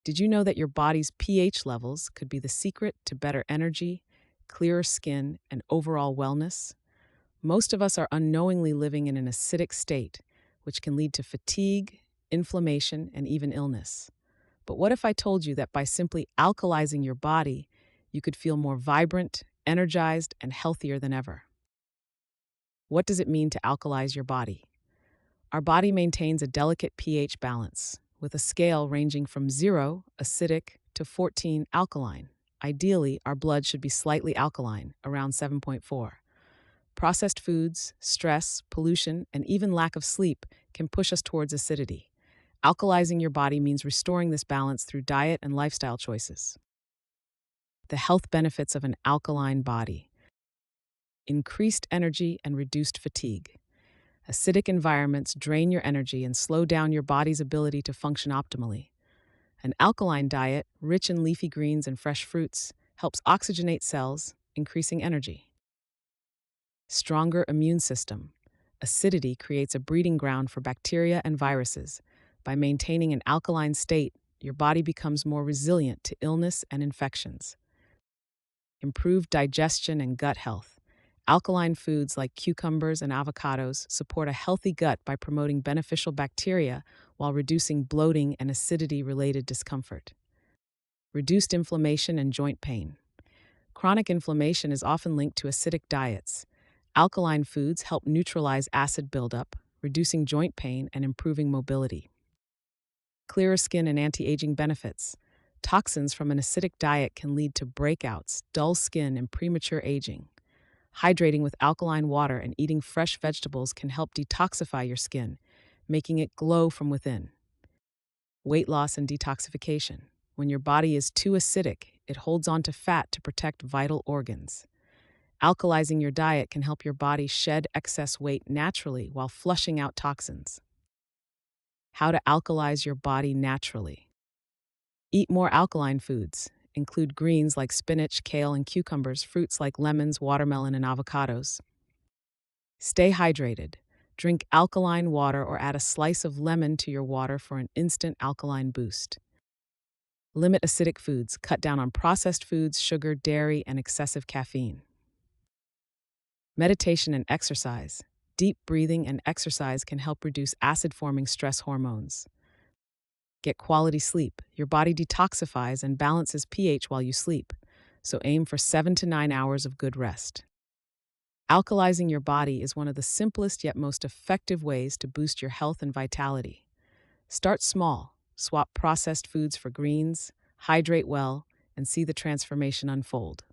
Did you know that your body's pH levels could be the secret to better energy, clearer skin, and overall wellness? Most of us are unknowingly living in an acidic state, which can lead to fatigue, inflammation, and even illness. But what if I told you that by simply alkalizing your body, you could feel more vibrant, energized, and healthier than ever? What does it mean to alkalize your body? Our body maintains a delicate pH balance, with a scale ranging from 0, acidic, to 14, alkaline. Ideally, our blood should be slightly alkaline, around 7.4. Processed foods, stress, pollution, and even lack of sleep can push us towards acidity. Alkalizing your body means restoring this balance through diet and lifestyle choices. The health benefits of an alkaline body: increased energy and reduced fatigue. Acidic environments drain your energy and slow down your body's ability to function optimally. An alkaline diet, rich in leafy greens and fresh fruits, helps oxygenate cells, increasing energy. Stronger immune system. Acidity creates a breeding ground for bacteria and viruses. By maintaining an alkaline state, your body becomes more resilient to illness and infections. Improved digestion and gut health. Alkaline foods like cucumbers and avocados support a healthy gut by promoting beneficial bacteria while reducing bloating and acidity-related discomfort. Reduced inflammation and joint pain. Chronic inflammation is often linked to acidic diets. Alkaline foods help neutralize acid buildup, reducing joint pain and improving mobility. Clearer skin and anti-aging benefits. Toxins from an acidic diet can lead to breakouts, dull skin, and premature aging. Hydrating with alkaline water and eating fresh vegetables can help detoxify your skin, making it glow from within. Weight loss and detoxification. When your body is too acidic, it holds on to fat to protect vital organs. Alkalizing your diet can help your body shed excess weight naturally while flushing out toxins. How to alkalize your body naturally. Eat more alkaline foods. Include greens like spinach, kale, and cucumbers, fruits like lemons, watermelon, and avocados. Stay hydrated. Drink alkaline water or add a slice of lemon to your water for an instant alkaline boost. Limit acidic foods. Cut down on processed foods, sugar, dairy, and excessive caffeine. Meditation and exercise. Deep breathing and exercise can help reduce acid-forming stress hormones. Get quality sleep. Your body detoxifies and balances pH while you sleep, so aim for 7 to 9 hours of good rest. Alkalizing your body is one of the simplest yet most effective ways to boost your health and vitality. Start small, swap processed foods for greens, hydrate well, and see the transformation unfold.